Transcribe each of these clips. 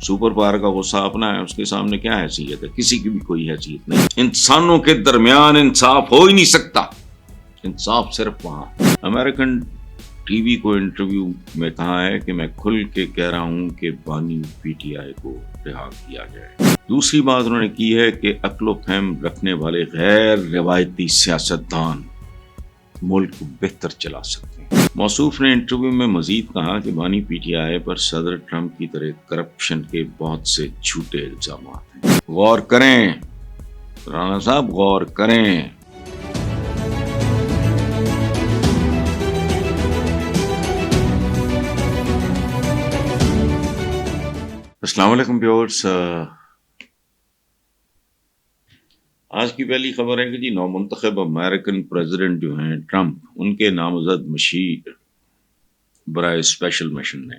Super power کا غصہ اپنا ہے، اس کے سامنے کیا حیثیت ہے؟ کسی کی بھی کوئی حیثیت نہیں۔ انسانوں کے درمیان انصاف ہو ہی نہیں سکتا، انصاف صرف وہاں۔ امریکن ٹی وی کو انٹرویو میں کہا ہے کہ میں کھل کے کہہ رہا ہوں کہ بانی پی ٹی آئی کو رہا کیا جائے۔ دوسری بات انہوں نے کی ہے کہ عقل و فہم رکھنے والے غیر روایتی سیاستدان ملک کو بہتر چلا سکتے ہیں۔ موصوف نے انٹرویو میں مزید کہا کہ بانی پی ٹی آئی پر صدر ٹرمپ کی طرح کرپشن کے بہت سے جھوٹے الزامات ہیں۔ غور کریں رانا صاحب، غور کریں۔ السلام علیکم ویورز، آج کی پہلی خبر ہے کہ جی نومنتخب امریکن پریزیڈنٹ جو ہیں ٹرمپ، ان کے نامزد مشیر برائے اسپیشل مشن نے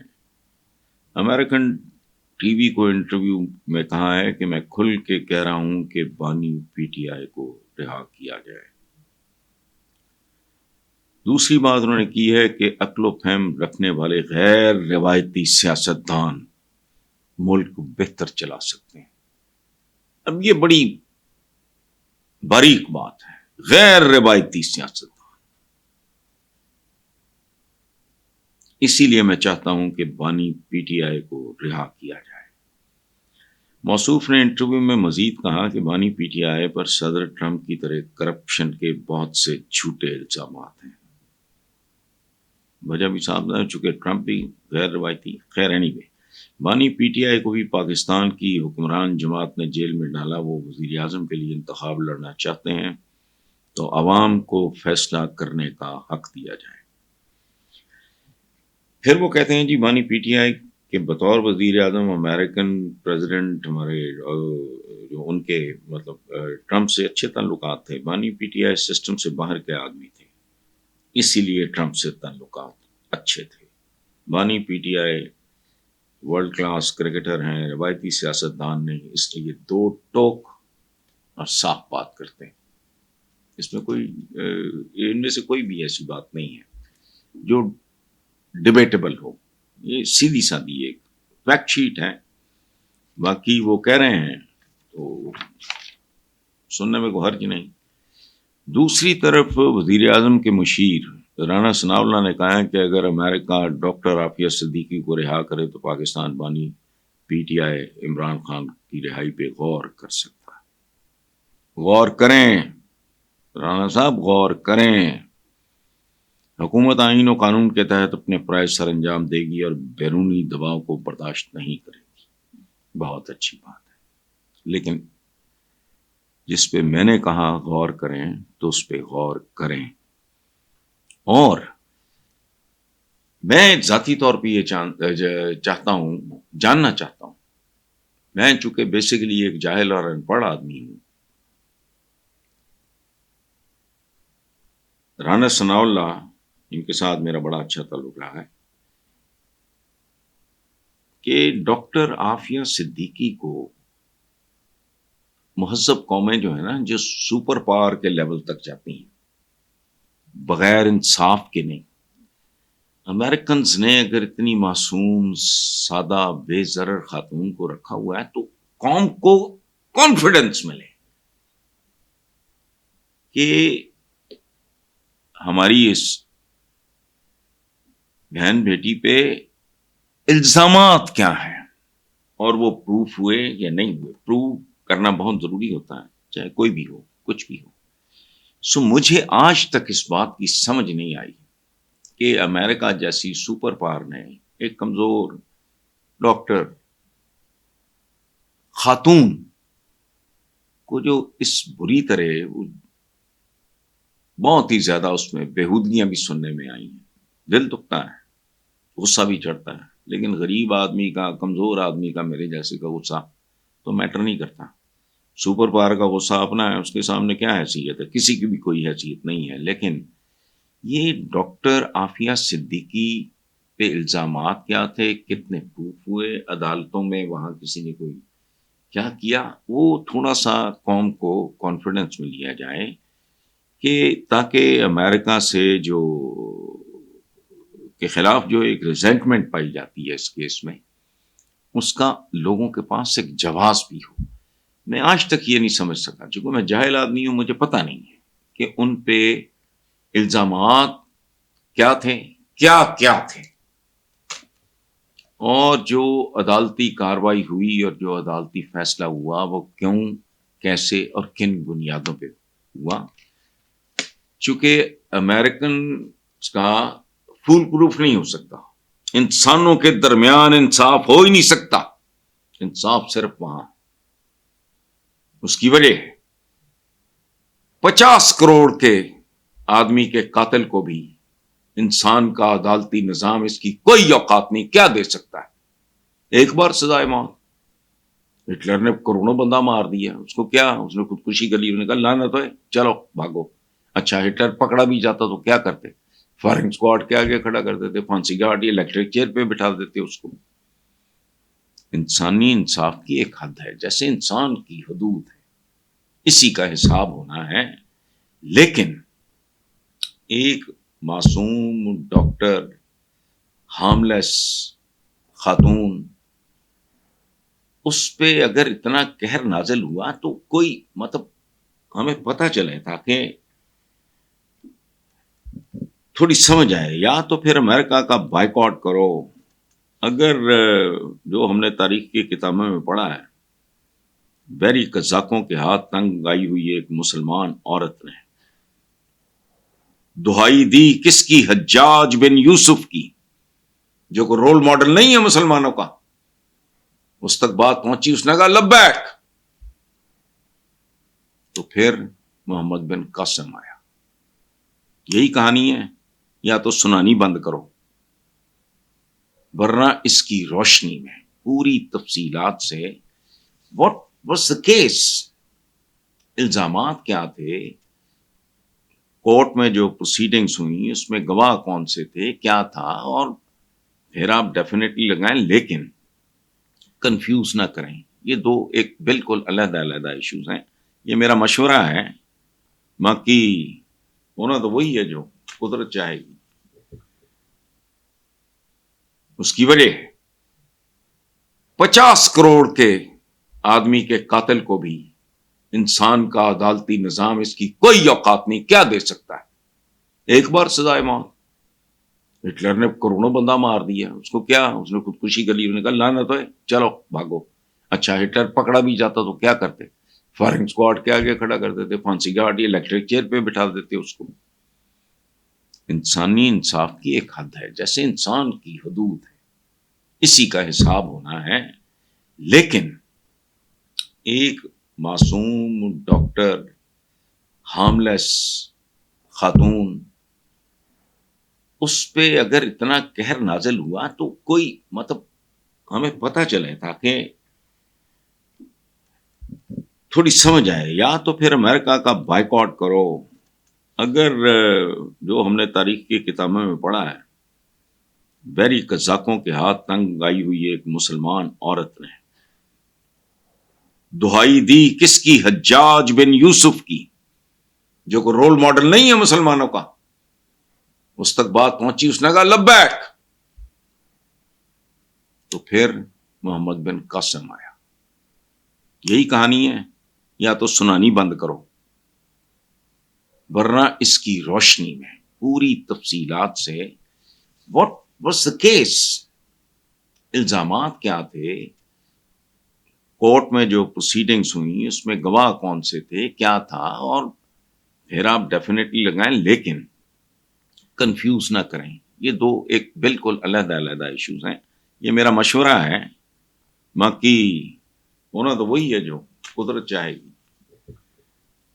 امریکن ٹی وی کو انٹرویو میں کہا ہے کہ میں کھل کے کہہ رہا ہوں کہ بانی پی ٹی آئی کو رہا کیا جائے۔ دوسری بات انہوں نے کی ہے کہ عقل و فہم رکھنے والے غیر روایتی سیاستدان ملک کو بہتر چلا سکتے ہیں۔ اب یہ بڑی باریک بات ہے، غیر روایتی سیاستدان۔ اسی لیے میں چاہتا ہوں کہ بانی پی ٹی آئی کو رہا کیا جائے۔ موصوف نے انٹرویو میں مزید کہا کہ بانی پی ٹی آئی پر صدر ٹرمپ کی طرح کرپشن کے بہت سے جھوٹے الزامات ہیں۔ وجہ بھی صاحب ہے، چونکہ ٹرمپ بھی غیر روایتی، خیر اینی وے، بانی پی ٹی آئی کو بھی پاکستان کی حکمران جماعت نے جیل میں ڈالا۔ وہ وزیر اعظم کے لیے انتخاب لڑنا چاہتے ہیں تو عوام کو فیصلہ کرنے کا حق دیا جائے۔ پھر وہ کہتے ہیں جی بانی پی ٹی آئی کے بطور وزیر اعظم امریکن پریزیڈنٹ ہمارے جو ان کے مطلب ٹرمپ سے اچھے تعلقات تھے۔ بانی پی ٹی آئی سسٹم سے باہر کے آدمی تھے، اسی لیے ٹرمپ سے تعلقات اچھے تھے۔ بانی P T I world class cricketer ہیں، روایتی سیاستدان نہیں، اس لیے دو ٹوک اور صاف بات کرتے ہیں۔ اس میں کوئی ان میں سے کوئی بھی ایسی بات نہیں ہے جو ڈیبیٹیبل ہو۔ یہ سیدھی سادھی ایک فیکٹ شیٹ ہے، باقی وہ کہہ رہے ہیں تو سننے میں کوئی حرج نہیں۔ دوسری طرف وزیر اعظم کے مشیر رانا ثناء اللہ نے کہا ہے کہ اگر امریکہ ڈاکٹر عافیہ صدیقی کو رہا کرے تو پاکستان بانی P T I Imran Khan کی رہائی پہ غور کر سکتا ہے۔ غور کریں رانا صاحب، غور کریں۔ حکومت آئین و قانون کے تحت اپنے فرائض سر انجام دے گی اور بیرونی دباؤ کو برداشت نہیں کرے گی۔ بہت اچھی بات ہے، لیکن جس پہ میں نے کہا غور کریں تو اس پہ غور کریں۔ اور میں ذاتی طور پہ یہ جاننا چاہتا ہوں، میں چونکہ بیسیکلی ایک جاہل اور ان پڑھ آدمی ہوں، رانا ثناء اللہ ان کے ساتھ میرا بڑا اچھا تعلق رہا ہے کہ ڈاکٹر عافیہ صدیقی کو مہذب قومیں جو ہیں نا، جو سپر پاور کے لیول تک جاتی ہیں، بغیر انصاف کے نہیں۔ امریکنز نے اگر اتنی معصوم سادہ بے ضرر خاتون کو رکھا ہوا ہے تو قوم کو کانفیڈنس ملے کہ ہماری اس بہن بیٹی پہ الزامات کیا ہیں اور وہ پروف ہوئے یا نہیں ہوئے۔ پروف کرنا بہت ضروری ہوتا ہے، چاہے کوئی بھی ہو، کچھ بھی ہو۔ سو مجھے آج تک اس بات کی سمجھ نہیں آئی کہ امریکہ جیسی سپر پاور نے ایک کمزور ڈاکٹر خاتون کو جو اس بری طرح بہت ہی زیادہ اس میں بےہودگیاں بھی سننے میں آئی ہیں، دل دکھتا ہے، غصہ بھی چڑھتا ہے، لیکن غریب آدمی کا، کمزور آدمی کا، میرے جیسے کا غصہ تو میٹر نہیں کرتا۔ سپر پاور کا غصہ اپنا ہے، اس کے سامنے کیا حیثیت ہے؟ کسی کی بھی کوئی حیثیت نہیں ہے۔ لیکن یہ ڈاکٹر عافیہ صدیقی پہ الزامات کیا تھے، کتنے پروف ہوئے عدالتوں میں، وہاں کسی نے کوئی کیا کیا، وہ تھوڑا سا قوم کو کانفیڈنس میں لیا جائے کہ تاکہ امریکہ سے جو کے خلاف جو ایک ریزنٹمنٹ پائی جاتی ہے اس کیس میں، اس کا لوگوں کے پاس ایک جواز بھی ہو. میں آج تک یہ نہیں سمجھ سکا، چونکہ میں جاہل آدمی ہوں، مجھے پتہ نہیں ہے کہ ان پہ الزامات کیا تھے، کیا کیا تھے، اور جو عدالتی کارروائی ہوئی اور جو عدالتی فیصلہ ہوا وہ کیوں، کیسے اور کن بنیادوں پہ ہوا. چونکہ امریکن کا فول پروف نہیں ہو سکتا، انسانوں کے درمیان انصاف ہو ہی نہیں سکتا. انصاف صرف وہاں. اس کی وجہ ہے 50 کروڑ کے آدمی کے قاتل کو بھی انسان کا عدالتی نظام اس کی کوئی اوقات نہیں، کیا دے سکتا ہے؟ ایک بار سزائے موت. ہٹلر نے کروڑوں بندہ مار دیا، اس کو کیا، اس نے خودکشی کر لی، انہوں نے کہا لانا تو ہے، چلو بھاگو. اچھا ہٹلر پکڑا بھی جاتا تو کیا کرتے؟ فائرنگ اسکواڈ کے آگے کھڑا کر دیتے، پھانسی گاڑی الیکٹرک چیئر پہ بٹھا دیتے اس کو. انسانی انصاف کی ایک حد ہے، جیسے انسان کی حدود ہے، اسی کا حساب ہونا ہے. لیکن ایک معصوم ڈاکٹر، ہارملیس خاتون، اس پہ اگر اتنا قہر نازل ہوا تو کوئی مطلب ہمیں پتہ چلے تاکہ تھوڑی سمجھ آئے. یا تو پھر امریکہ کا بائیکاٹ کرو. اگر جو ہم نے تاریخ کی کتابوں میں پڑھا ہے، بحری قزاقوں کے ہاتھ تنگ آئی ہوئی ایک مسلمان عورت نے دہائی دی کس کی؟ حجاج بن یوسف کی، جو کوئی رول ماڈل نہیں ہے مسلمانوں کا. اس تک بات پہنچی، اس نے کہا لبیک. تو پھر محمد بن قاسم آیا. یہی کہانی ہے، یا تو سنانی بند کرو، ورنہ اس کی روشنی میں پوری تفصیلات سے واٹ واز دا کیس، الزامات کیا تھے، کورٹ میں جو پروسیڈنگز ہوئی اس میں گواہ کون سے تھے، کیا تھا، اور پھر آپ ڈیفینیٹلی لگائیں. لیکن کنفیوز نہ کریں، یہ دو ایک بالکل علیحدہ علیحدہ ایشوز ہیں. یہ میرا مشورہ ہے، باقی ہونا تو وہی ہے جو قدرت چاہے گی. اس کی وجہ ہے 50 کروڑ کے آدمی کے قاتل کو بھی انسان کا عدالتی نظام اس کی کوئی اوقات نہیں، کیا دے سکتا ہے؟ ایک بار سزائے موت. ہٹلر نے کروڑوں بندہ مار دیا، اس کو کیا، اس نے خودکشی کر لی، انہوں نے کہا لانا تو ہے، چلو بھاگو. اچھا ہٹلر پکڑا بھی جاتا تو کیا کرتے؟ فائرنگ اسکواڈ کے آگے کھڑا کر دیتے، پھانسی گاڑی الیکٹرک چیئر پہ بٹھا دیتے اس کو. انسانی انصاف کی ایک حد ہے، جیسے انسان کی حدود ہے، اسی کا حساب ہونا ہے. لیکن ایک معصوم ڈاکٹر، ہارملیس خاتون، اس پہ اگر اتنا قہر نازل ہوا تو کوئی مطلب ہمیں پتہ چلے تاکہ تھوڑی سمجھ آئے. یا تو پھر امریکہ کا بائیکاٹ کرو. اگر جو ہم نے تاریخ کی کتابوں میں پڑھا ہے، بحری قزاقوں کے ہاتھ تنگ آئی ہوئی ایک مسلمان عورت نے دہائی دی کس کی؟ حجاج بن یوسف کی، جو کوئی رول ماڈل نہیں ہے مسلمانوں کا. اس تک بات پہنچی، اس نے کہا لبیک. تو پھر محمد بن قاسم آیا. یہی کہانی ہے، یا تو سنانی بند کرو، ورنہ اس کی روشنی میں پوری تفصیلات سے واٹ واز دا کیس، الزامات کیا تھے، کورٹ میں جو پروسیڈنگز ہوئی اس میں گواہ کون سے تھے، کیا تھا، اور پھر آپ ڈیفینیٹلی لگائیں. لیکن کنفیوز نہ کریں، یہ دو ایک بالکل علیحدہ علیحدہ ایشوز ہیں. یہ میرا مشورہ ہے، باقی ہونا تو وہی ہے جو قدرت چاہے گی.